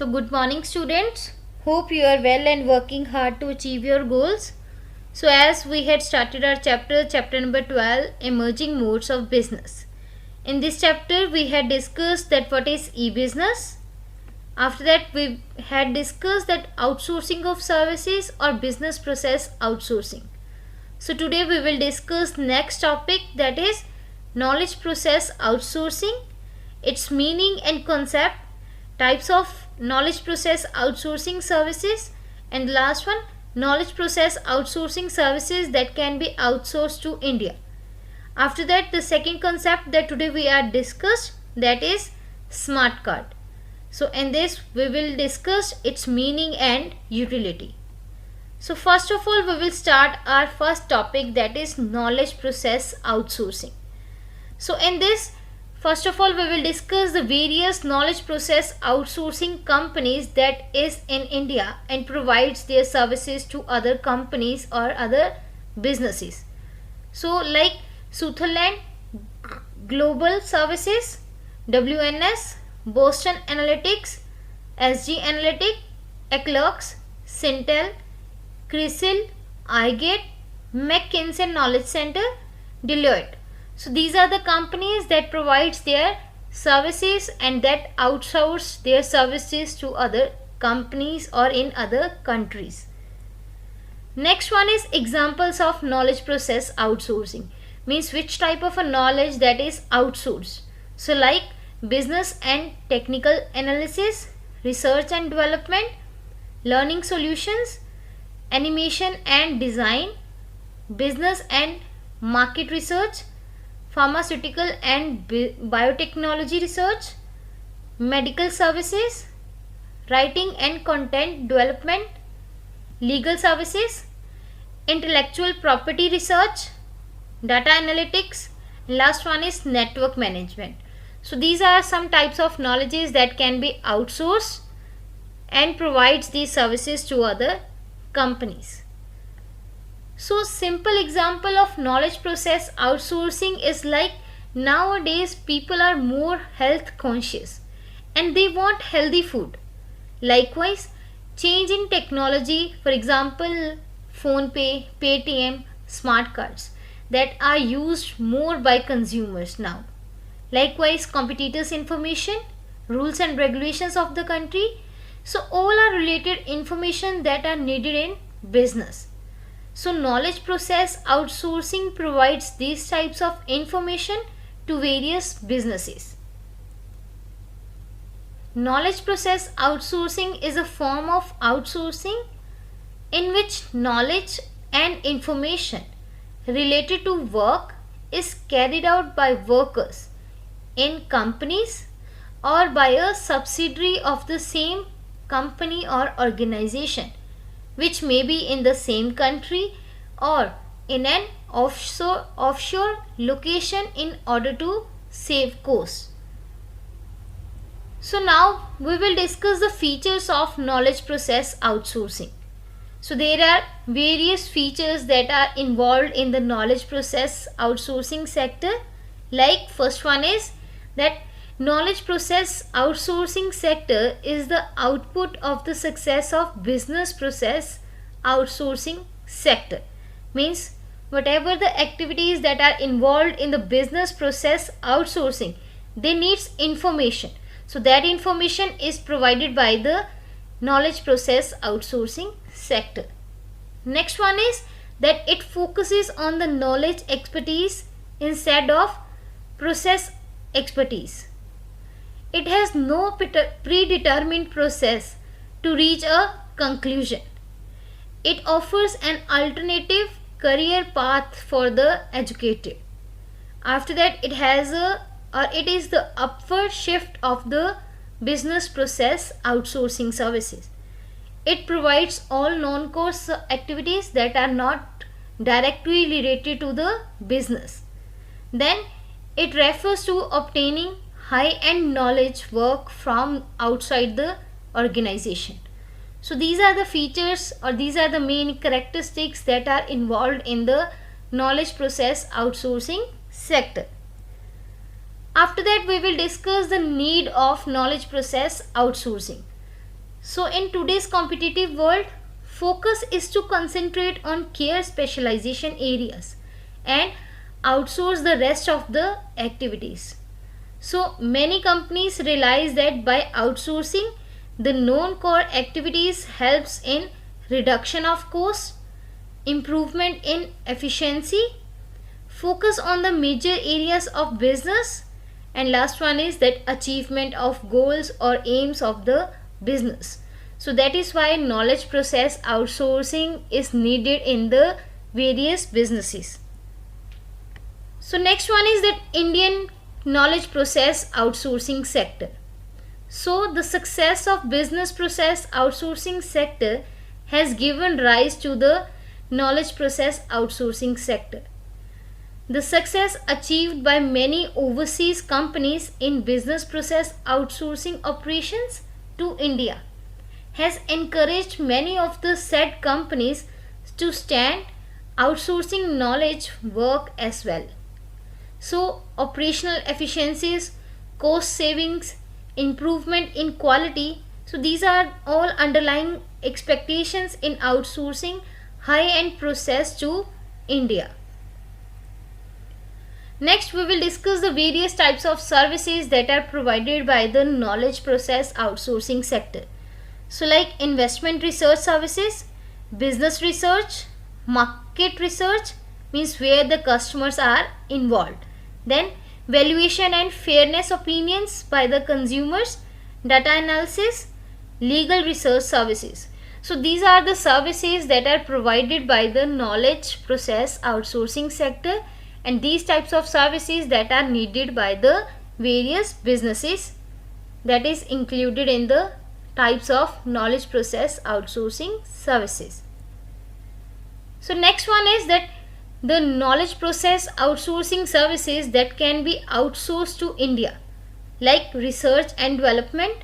So good morning students. Hope you are well and working hard to achieve your goals. So as we had started our chapter number 12, emerging modes of business. In this chapter we had discussed that what is e-business. After that we had discussed that outsourcing of services or business process outsourcing. So today we will discuss next topic, that is knowledge process outsourcing, its meaning and concept, types of knowledge process outsourcing services, and the last one, knowledge process outsourcing services that can be outsourced to India. After that, the second concept that today we are discussed, that is smart card. So in this we will discuss its meaning and utility. So first of all we will start our first topic, that is knowledge process outsourcing. So in this, first of all we will discuss the various knowledge process outsourcing companies that is in India and provides their services to other companies or other businesses. So like Sutherland Global Services, WNS, Boston Analytics, SG Analytic, Eclerx, Syntel, CRISIL, iGate, McKinsey Knowledge Center, Deloitte. So these are the companies that provides their services and that outsource their services to other companies or in other countries. Next one is examples of knowledge process outsourcing, means which type of a knowledge that is outsourced. So like business and technical analysis, research and development, learning solutions, animation and design, business and market research, pharmaceutical and biotechnology research, medical services, writing and content development, legal services, intellectual property research, data analytics, and last one is network management. So these are some types of knowledges that can be outsourced and provides these services to other companies. So simple example of knowledge process outsourcing is like nowadays people are more health conscious and they want healthy food. Likewise, change in technology, for example PhonePe, Paytm, smart cards that are used more by consumers now. Likewise, competitors information, rules and regulations of the country. So all are related information that are needed in business. So knowledge process outsourcing provides these types of information to various businesses. Knowledge process outsourcing is a form of outsourcing in which knowledge and information related to work is carried out by workers in companies or by a subsidiary of the same company or organization, which may be in the same country or in an offshore location in order to save costs. So now we will discuss the features of knowledge process outsourcing. So there are various features that are involved in the knowledge process outsourcing sector. Like first one is that knowledge process outsourcing sector is the output of the success of business process outsourcing sector. Means whatever the activities that are involved in the business process outsourcing, they needs information. So that information is provided by the knowledge process outsourcing sector. Next one is that it focuses on the knowledge expertise instead of process expertise. It has no predetermined process to reach a conclusion. It offers an alternative career path for the educated. After that, it is the upward shift of the business process outsourcing services. It provides all non-course activities that are not directly related to the business. Then it refers to obtaining high-end knowledge work from outside the organization. So these are the features or these are the main characteristics that are involved in the knowledge process outsourcing sector. After that we will discuss the need of knowledge process outsourcing. So in today's competitive world, focus is to concentrate on care specialization areas and outsource the rest of the activities. So many companies realize that by outsourcing the non-core activities helps in reduction of cost, improvement in efficiency, focus on the major areas of business, and last one is that achievement of goals or aims of the business. So that is why knowledge process outsourcing is needed in the various businesses. So next one is that Indian knowledge process outsourcing sector. So the success of business process outsourcing sector has given rise to the knowledge process outsourcing sector. The success achieved by many overseas companies in business process outsourcing operations to India has encouraged many of the said companies to stand outsourcing knowledge work as well. So, operational efficiencies, cost savings, improvement in quality. So, these are all underlying expectations in outsourcing high end process to India. Next, we will discuss the various types of services that are provided by the knowledge process outsourcing sector. So, like investment research services, business research, market research means where the customers are involved. Then, valuation and fairness opinions by the consumers, data analysis, legal research services. So, these are the services that are provided by the knowledge process outsourcing sector, and these types of services that are needed by the various businesses that is included in the types of knowledge process outsourcing services. So next one is that the knowledge process outsourcing services that can be outsourced to India, like research and development,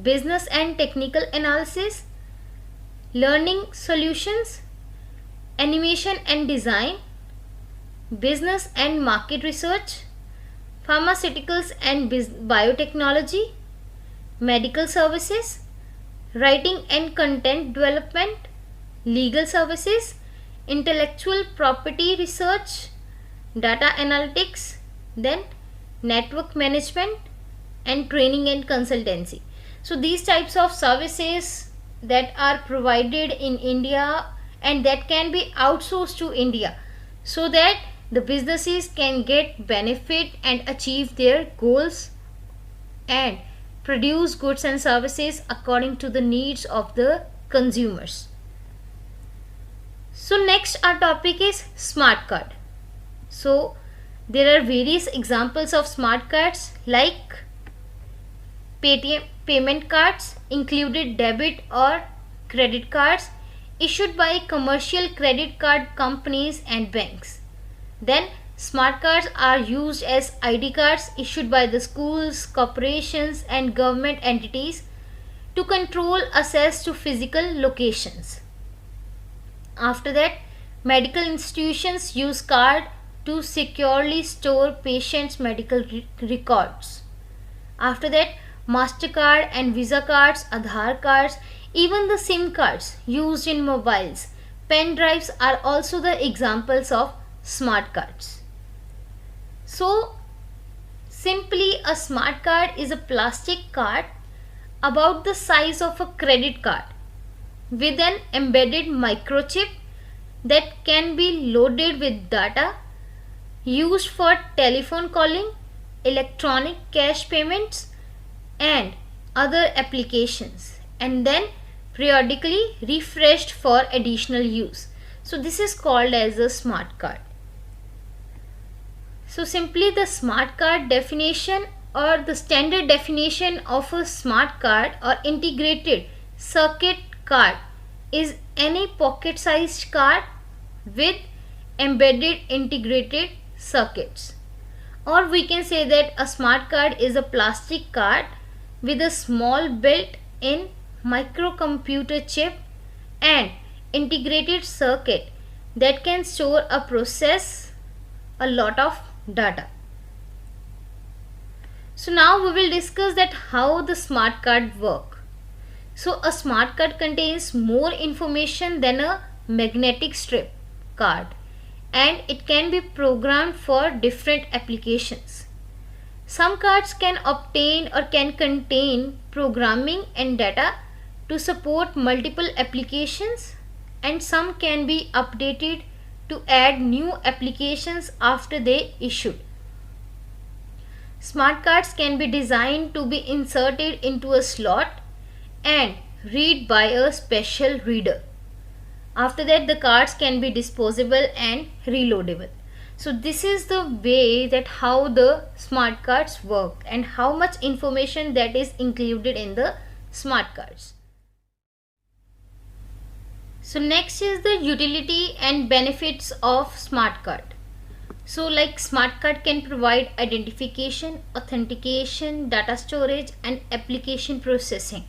business and technical analysis, learning solutions, animation and design, business and market research, pharmaceuticals and biotechnology, medical services, writing and content development, legal services, intellectual property research, data analytics, then network management and training and consultancy. So these types of services that are provided in India and that can be outsourced to India so that the businesses can get benefit and achieve their goals and produce goods and services according to the needs of the consumers. So next our topic is smart card. So there are various examples of smart cards like Paytm payment cards, included debit or credit cards issued by commercial credit card companies and banks. Then smart cards are used as ID cards issued by the schools, corporations and government entities to control access to physical locations. After that, medical institutions use card to securely store patients' medical records. After that, MasterCard and Visa cards, Aadhaar cards, even the SIM cards used in mobiles, pen drives are also the examples of smart cards. So simply a smart card is a plastic card about the size of a credit card with an embedded microchip that can be loaded with data used for telephone calling, electronic cash payments and other applications, and then periodically refreshed for additional use. So this is called as a smart card. So simply the smart card definition or the standard definition of a smart card or integrated circuit card is any pocket sized card with embedded integrated circuits. Or we can say that a smart card is a plastic card with a small built-in microcomputer chip and integrated circuit that can store or process a lot of data. So now we will discuss that how the smart card work. So a smart card contains more information than a magnetic strip card, and it can be programmed for different applications. Some cards can obtain or can contain programming and data to support multiple applications, and some can be updated to add new applications after they issued. Smart cards can be designed to be inserted into a slot and read by a special reader. After that, the cards can be disposable and reloadable. So this is the way that how the smart cards work and how much information that is included in the smart cards. So next is the utility and benefits of smart card. So like smart card can provide identification, authentication, data storage and application processing.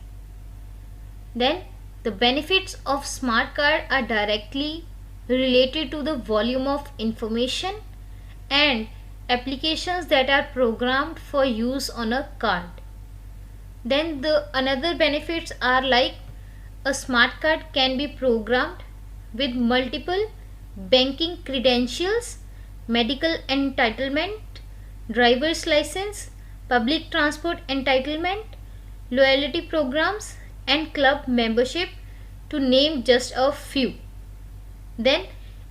Then the benefits of smart card are directly related to the volume of information and applications that are programmed for use on a card. Then the another benefits are like a smart card can be programmed with multiple banking credentials, medical entitlement, driver's license, public transport entitlement, loyalty programs and club membership, to name just a few. Then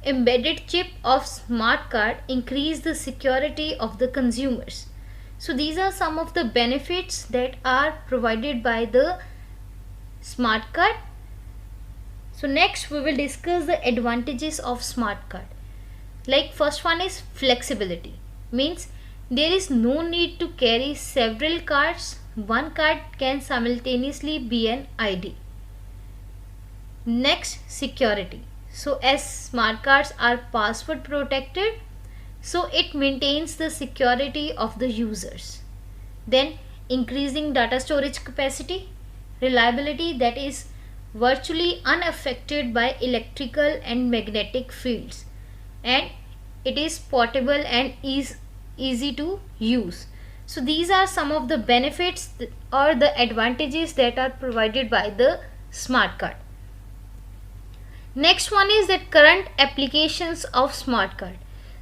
embedded chip of smart card increase the security of the consumers. So these are some of the benefits that are provided by the smart card. So next we will discuss the advantages of smart card. Like first one is flexibility, means there is no need to carry several cards. One card can simultaneously be an ID. Next, security. So as smart cards are password protected, so it maintains the security of the users. Then increasing data storage capacity, reliability, that is virtually unaffected by electrical and magnetic fields, and it is portable and is easy to use. So these are some of the benefits or the advantages that are provided by the smart card. Next one is that current applications of smart card.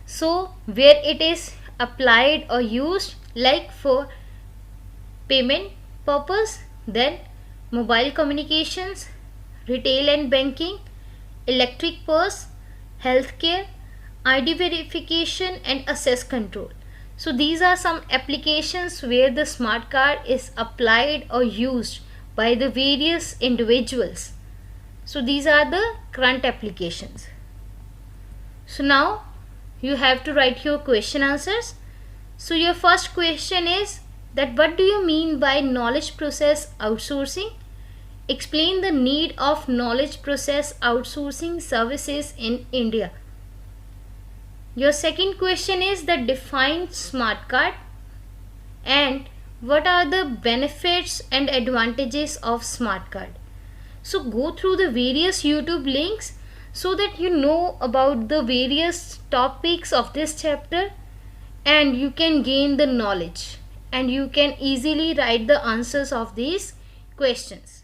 So where it is applied or used, like for payment purpose, then mobile communications, retail and banking, electric purse, healthcare, ID verification and access control. So these are some applications where the smart card is applied or used by the various individuals. So these are the current applications. So now you have to write your question answers. So your first question is that what do you mean by knowledge process outsourcing? Explain the need of knowledge process outsourcing services in India. Your second question is that define smart card and what are the benefits and advantages of smart card. So go through the various YouTube links so that you know about the various topics of this chapter and you can gain the knowledge and you can easily write the answers of these questions.